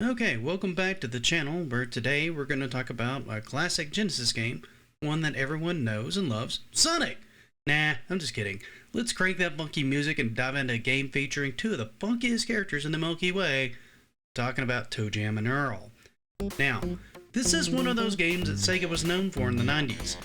Okay, welcome back to the channel where today we're going to talk about a classic Genesis game, one that everyone knows and loves, Sonic! Nah, I'm just kidding. Let's crank that funky music and dive into a game featuring two of the funkiest characters in the Milky Way, talking about Toejam and Earl. Now, this is one of those games that Sega was known for in the 90s.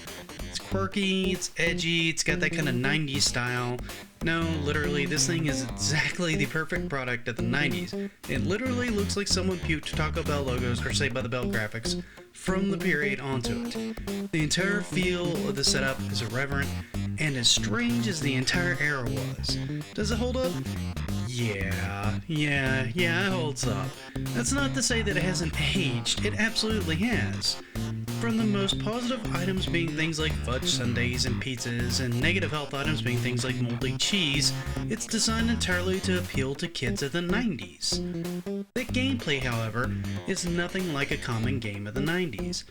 It's quirky, it's edgy, it's got that kind of 90s style. No, literally, this thing is exactly the perfect product of the 90s. It literally looks like someone puked Taco Bell logos or Saved by the Bell graphics from the period onto it. The entire feel of the setup is irreverent and as strange as the entire era was. Does it hold up? Yeah, it holds up. That's not to say that it hasn't aged. It absolutely has. From the most positive items being things like fudge sundaes and pizzas, and negative health items being things like moldy cheese, it's designed entirely to appeal to kids of the 90s. The gameplay, however, is nothing like a common game of the 90s.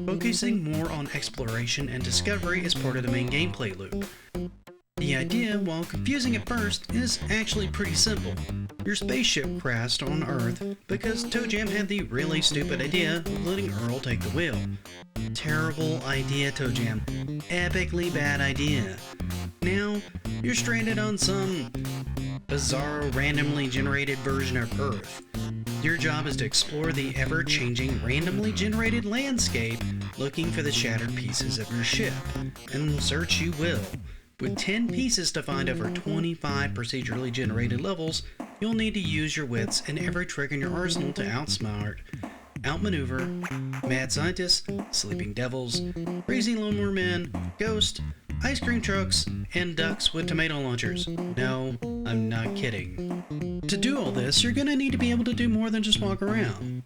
Focusing more on exploration and discovery is part of the main gameplay loop. The idea, while confusing at first, is actually pretty simple. Your spaceship crashed on Earth because Toejam had the really stupid idea of letting Earl take the wheel. Terrible idea, Toejam. Epically bad idea. Now, you're stranded on some bizarre, randomly generated version of Earth. Your job is to explore the ever-changing, randomly generated landscape, looking for the shattered pieces of your ship. And search you will. With 10 pieces to find over 25 procedurally generated levels, you'll need to use your wits and every trick in your arsenal to outsmart, outmaneuver, mad scientists, sleeping devils, crazy lawnmower men, ghosts, ice cream trucks, and ducks with tomato launchers. No, I'm not kidding. To do all this, you're gonna need to be able to do more than just walk around.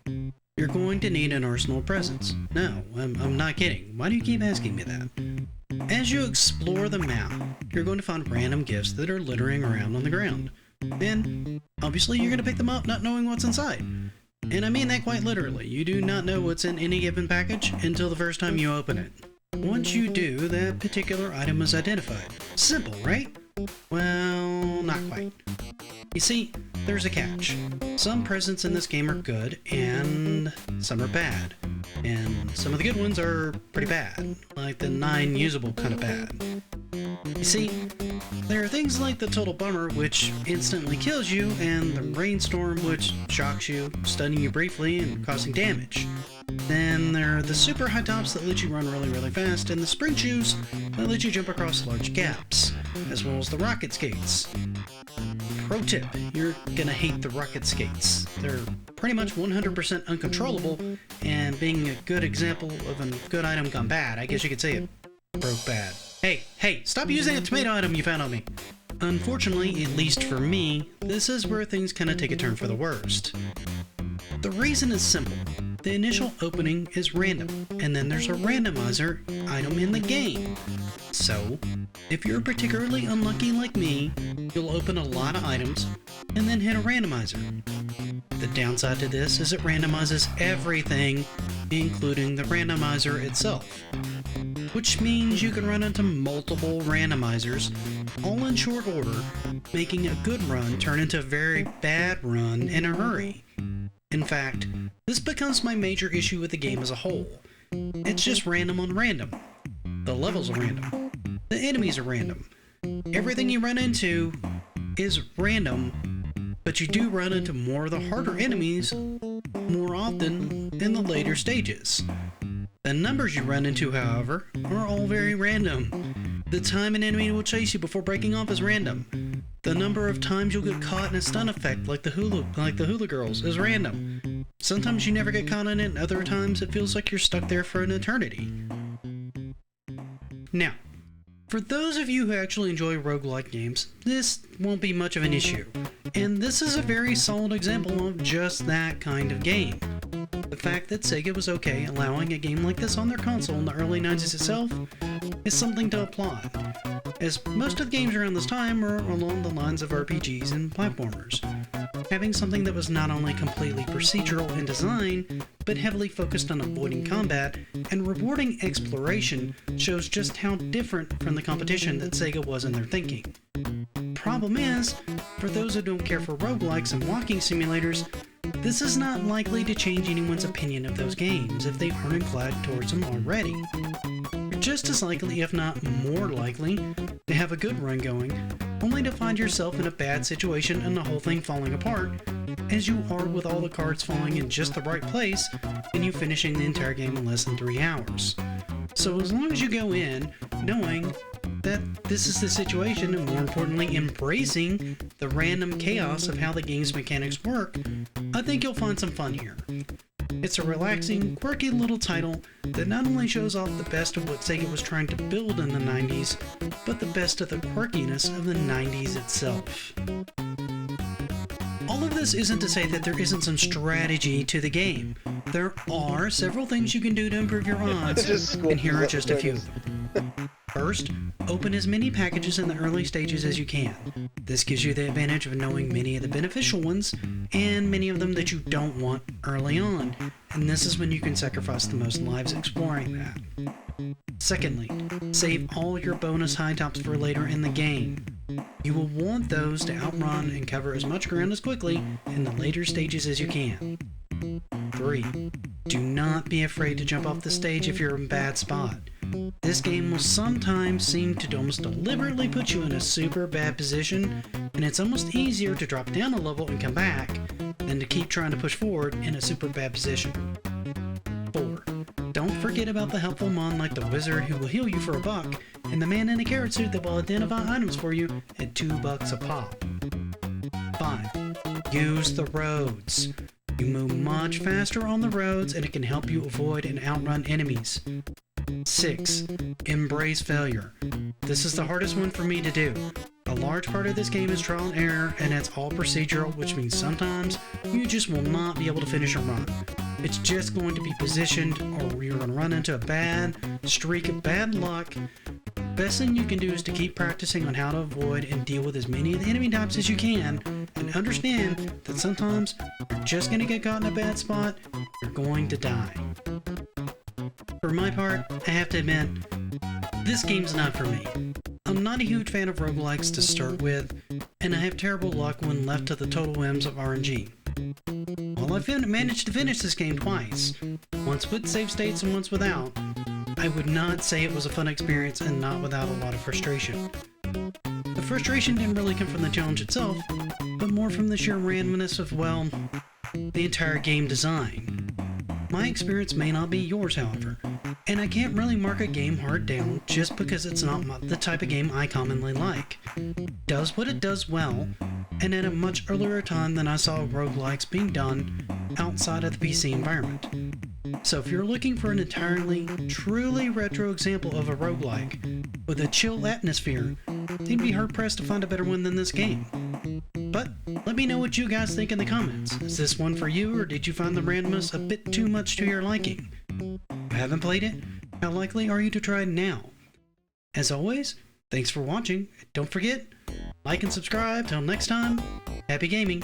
You're going to need an arsenal of presents. No, I'm not kidding. Why do you keep asking me that? As you explore the map, you're going to find random gifts that are littering around on the ground. And, obviously, you're going to pick them up not knowing what's inside. And I mean that quite literally. You do not know what's in any given package until the first time you open it. Once you do, that particular item is identified. Simple, right? Well, not quite. You see, there's a catch. Some presents in this game are good, and some are bad. And some of the good ones are pretty bad, like the 9 usable kind of bad. You see, there are things like the Total Bummer, which instantly kills you, and the Rainstorm, which shocks you, stunning you briefly and causing damage. Then there are the super high tops that let you run really fast, and the spring shoes that let you jump across large gaps, as well as the rocket skates. Pro tip, you're gonna hate the rocket skates. They're pretty much 100% uncontrollable, and being a good example of a good item gone bad, I guess you could say it broke bad. Hey, stop using a tomato item you found on me! Unfortunately, at least for me, this is where things kinda take a turn for the worst. The reason is simple. The initial opening is random, and then there's a randomizer item in the game. So, if you're particularly unlucky like me, you'll open a lot of items, and then hit a randomizer. The downside to this is it randomizes everything, including the randomizer itself. Which means you can run into multiple randomizers, all in short order, making a good run turn into a very bad run in a hurry. In fact, this becomes my major issue with the game as a whole. It's just random on random. The levels are random. The enemies are random. Everything you run into is random, but you do run into more of the harder enemies more often in the later stages. The numbers you run into, however, are all very random. The time an enemy will chase you before breaking off is random. The number of times you'll get caught in a stun effect like the hula girls is random. Sometimes you never get caught in it, and other times it feels like you're stuck there for an eternity. Now, for those of you who actually enjoy roguelike games, this won't be much of an issue. And this is a very solid example of just that kind of game. The fact that Sega was okay allowing a game like this on their console in the early 90s itself is something to applaud, as most of the games around this time were along the lines of RPGs and platformers. Having something that was not only completely procedural in design, but heavily focused on avoiding combat and rewarding exploration shows just how different from the competition that Sega was in their thinking. Problem is, for those who don't care for roguelikes and walking simulators, this is not likely to change anyone's opinion of those games if they aren't inclined towards them already. You're just as likely, if not more likely, to have a good run going, only to find yourself in a bad situation and the whole thing falling apart, as you are with all the cards falling in just the right place and you finishing the entire game in less than 3 hours. So as long as you go in knowing that this is the situation, and more importantly embracing the random chaos of how the game's mechanics work, I think you'll find some fun here. It's a relaxing, quirky little title that not only shows off the best of what SEGA was trying to build in the 90s, but the best of the quirkiness of the 90s itself. All of this isn't to say that there isn't some strategy to the game. There are several things you can do to improve your odds, and here are just a few of them. First, open as many packages in the early stages as you can. This gives you the advantage of knowing many of the beneficial ones, and many of them that you don't want early on, and this is when you can sacrifice the most lives exploring that. Secondly, save all your bonus high tops for later in the game. You will want those to outrun and cover as much ground as quickly in the later stages as you can. 3. Do not be afraid to jump off the stage if you're in a bad spot. This game will sometimes seem to almost deliberately put you in a super bad position, and it's almost easier to drop down a level and come back than to keep trying to push forward in a super bad position. 4. Don't forget about the helpful mon like the wizard who will heal you for $1, and the man in a carrot suit that will identify items for you at $2 a pop. 5. Use the roads. You move much faster on the roads, and it can help you avoid and outrun enemies. 6. Embrace failure. This is the hardest one for me to do. A large part of this game is trial and error, and it's all procedural, which means sometimes you just will not be able to finish a run. It's just going to be positioned, or you're going to run into a bad streak of bad luck. Best thing you can do is to keep practicing on how to avoid and deal with as many of the enemy types as you can, and understand that sometimes you're just going to get caught in a bad spot, you're going to die. For my part, I have to admit, this game's not for me. I'm not a huge fan of roguelikes to start with, and I have terrible luck when left to the total whims of RNG. While I've managed to finish this game twice, once with save states and once without, I would not say it was a fun experience and not without a lot of frustration. The frustration didn't really come from the challenge itself, but more from the sheer randomness of, well, the entire game design. My experience may not be yours, however, and I can't really mark a game hard down just because it's not the type of game I commonly like. It does what it does well, and at a much earlier time than I saw roguelikes being done outside of the PC environment. So if you're looking for an entirely, truly retro example of a roguelike with a chill atmosphere, then you'd be hard-pressed to find a better one than this game. But let me know what you guys think in the comments. Is this one for you, or did you find the randomness a bit too much to your liking? If you haven't played it, how likely are you to try it now? As always, thanks for watching. Don't forget, like and subscribe. Till next time, happy gaming.